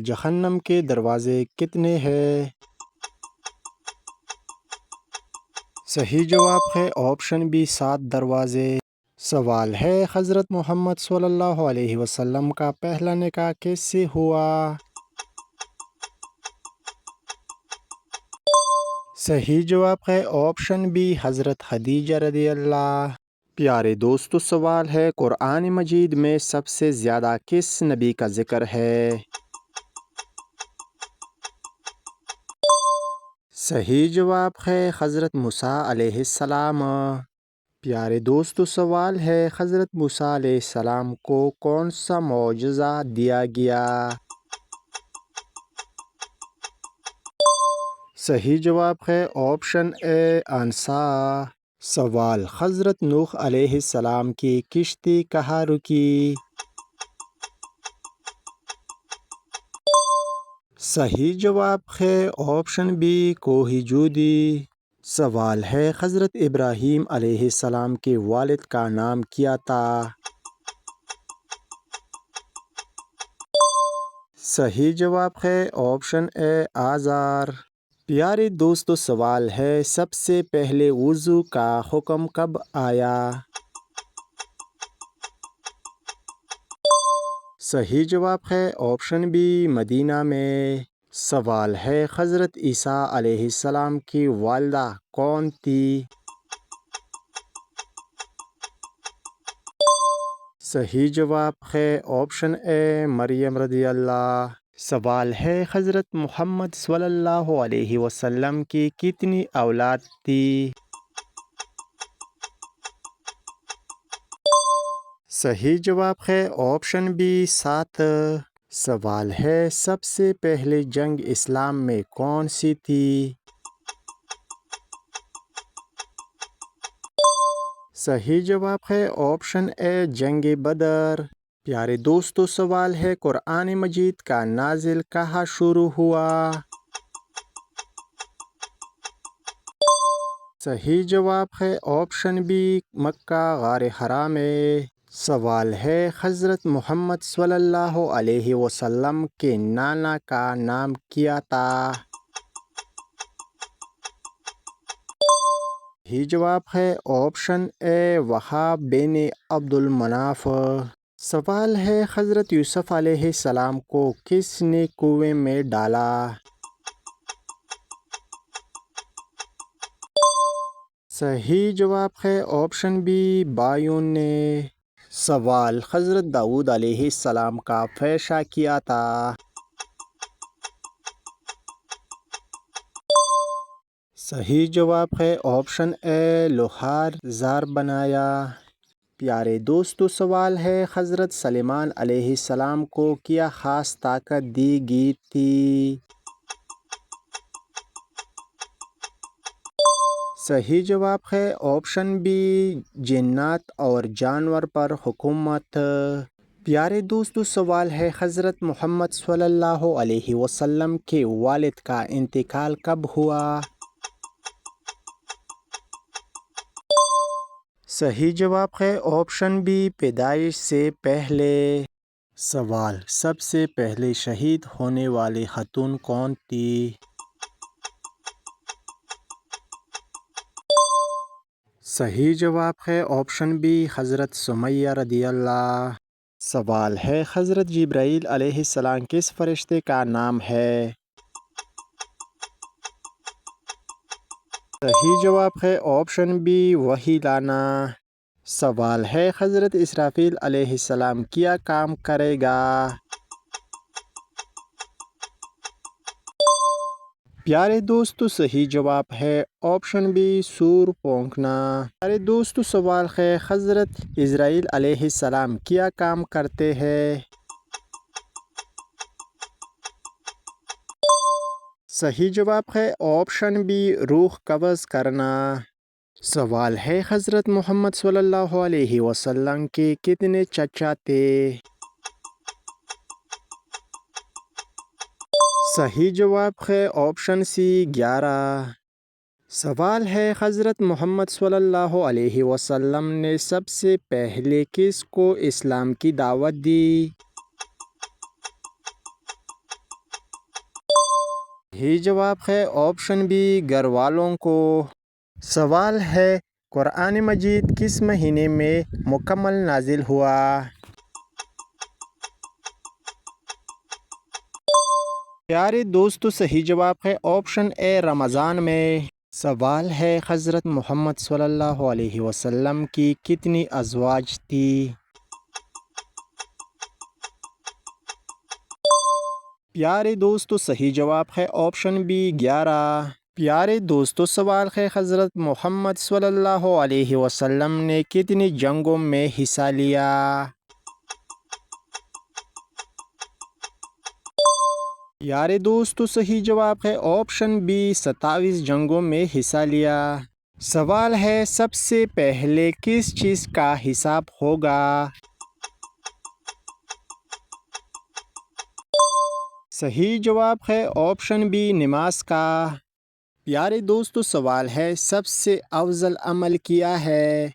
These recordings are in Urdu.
جہنم کے دروازے کتنے ہیں؟ صحیح جواب ہے آپشن بی 7 دروازے۔ سوال ہے حضرت محمد صلی اللہ علیہ وسلم کا پہلا نکاح کس سے ہوا؟ صحیح جواب ہے آپشن بی حضرت خدیجہ رضی اللہ۔ پیارے دوستو، سوال ہے قرآن مجید میں سب سے زیادہ کس نبی کا ذکر ہے؟ صحیح جواب ہے حضرت موسیٰ علیہ السلام۔ پیارے دوستو، سوال ہے حضرت موسیٰ علیہ السلام کو کون سا معجزہ دیا گیا؟ صحیح جواب ہے آپشن اے عصا۔ سوال حضرت نوح علیہ السلام کی کشتی کہاں رکی؟ صحیح جواب ہے آپشن بی کوہ جودی۔ سوال ہے حضرت ابراہیم علیہ السلام کے والد کا نام کیا تھا؟ صحیح جواب ہے آپشن اے آزار۔ پیارے دوستو، سوال ہے سب سے پہلے وضو کا حکم کب آیا؟ صحیح جواب ہے آپشن بی مدینہ میں۔ سوال ہے حضرت عیسیٰ علیہ السلام کی والدہ کون تھی؟ صحیح جواب ہے آپشن اے مریم رضی اللہ۔ سوال ہے حضرت محمد صلی اللہ علیہ وسلم کی کتنی اولاد تھی؟ صحیح جواب ہے آپشن بی 7۔ سوال ہے سب سے پہلے جنگ اسلام میں کون سی تھی؟ صحیح جواب ہے آپشن اے جنگ بدر۔ پیارے دوستو، سوال ہے قرآن مجید کا نازل کہاں شروع ہوا؟ صحیح جواب ہے آپشن بی مکہ غار حرا میں۔ سوال ہے حضرت محمد صلی اللہ علیہ وسلم کے نانا کا نام کیا تھا؟ صحیح جواب ہے آپشن اے وہاب بن عبد المناف۔ سوال ہے حضرت یوسف علیہ السلام کو کس نے کنویں میں ڈالا؟ صحیح جواب ہے آپشن بی بایوں نے۔ سوال حضرت داؤد علیہ السلام کا پیشہ کیا تھا؟ صحیح جواب ہے آپشن اے لوہار زار بنایا۔ پیارے دوستو، سوال ہے حضرت سلیمان علیہ السلام کو کیا خاص طاقت دی گئی تھی؟ صحیح جواب ہے آپشن بی جنات اور جانور پر حکومت۔ پیارے دوستو، سوال ہے حضرت محمد صلی اللہ علیہ وسلم کے والد کا انتقال کب ہوا؟ صحیح جواب ہے آپشن بی پیدائش سے پہلے۔ سوال سب سے پہلے شہید ہونے والی خاتون کون تھی؟ صحیح جواب ہے آپشن بی حضرت سمیہ رضی اللہ۔ سوال ہے حضرت جبرائیل علیہ السلام کس فرشتے کا نام ہے؟ صحیح جواب ہے آپشن بی وحی لانا۔ سوال ہے حضرت اسرافیل علیہ السلام کیا کام کرے گا؟ پیارے دوستو، صحیح جواب ہے آپشن بی سور پھونکنا۔ پیارے دوستو، سوال ہے حضرت عزرائیل علیہ السلام کیا کام کرتے ہیں؟ صحیح جواب ہے آپشن بی روح قبض کرنا۔ سوال ہے حضرت محمد صلی اللہ علیہ وسلم کے کتنے چچا تھے؟ صحیح جواب ہے آپشن سی 11۔ سوال ہے حضرت محمد صلی اللہ علیہ وسلم نے سب سے پہلے کس کو اسلام کی دعوت دی؟ صحیح جواب ہے آپشن بی گھر والوں کو۔ سوال ہے قرآن مجید کس مہینے میں مکمل نازل ہوا؟ پیارے دوستو صحیح جواب ہے آپشن اے رمضان میں۔ سوال ہے حضرت محمد صلی اللہ علیہ وسلم کی کتنی ازواج تھی؟ پیارے دوستو صحیح جواب ہے آپشن بی 11۔ پیارے دوستو سوال ہے حضرت محمد صلی اللہ علیہ وسلم نے کتنی جنگوں میں حصہ لیا؟ پیارے دوستو صحیح جواب ہے آپشن بی 27 جنگوں میں حصہ لیا۔ سوال ہے سب سے پہلے کس چیز کا حساب ہوگا؟ صحیح جواب ہے آپشن بی نماز کا۔ پیارے دوستو سوال ہے سب سے افضل عمل کیا ہے؟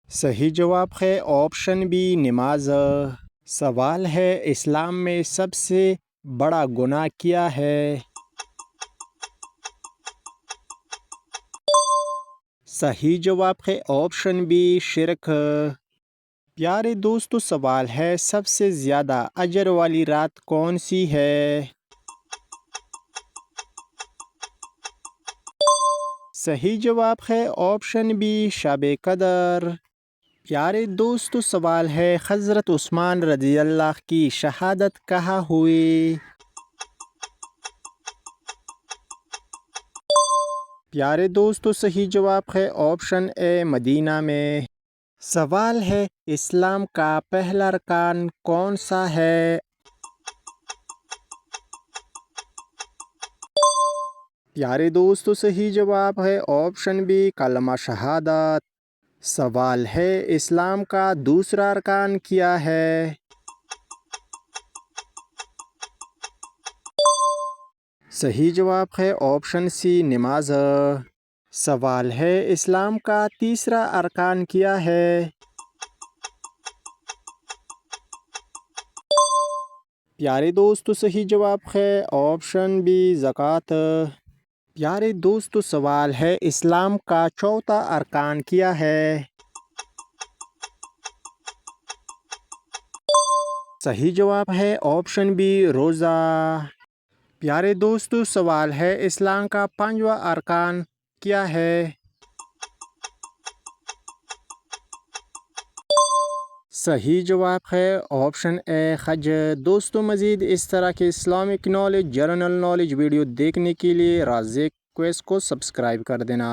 صحیح جواب ہے آپشن بی نماز۔ سوال ہے اسلام میں سب سے بڑا گناہ کیا ہے؟ صحیح جواب ہے آپشن بی شرک۔ پیارے دوستو سوال ہے سب سے زیادہ اجر والی رات کون سی ہے؟ صحیح جواب ہے آپشن بی شب قدر۔ پیارے دوستو سوال ہے حضرت عثمان رضی اللہ کی شہادت کہاں ہوئی؟ پیارے دوستو صحیح جواب ہے آپشن اے مدینہ میں۔ سوال ہے اسلام کا پہلا رکن کون سا ہے؟ پیارے دوستو صحیح جواب ہے آپشن بی کلمہ شہادت۔ سوال ہے اسلام کا دوسرا رکن کیا ہے؟ صحیح جواب ہے آپشن سی نماز۔ سوال ہے اسلام کا تیسرا ارکان کیا ہے؟ پیارے دوستو صحیح جواب ہے آپشن بی زکوٰۃ۔ پیارے دوستو سوال ہے اسلام کا چوتھا ارکان کیا ہے؟ صحیح جواب ہے آپشن بی روزہ۔ پیارے دوستو سوال ہے اسلام کا پانچواں ارکان کیا ہے؟ صحیح جواب ہے آپشن اے حج۔ دوستو مزید اس طرح کے Islamic knowledge general knowledge video دیکھنے کے لیے رازق کویس کو سبسکرائب کر دینا۔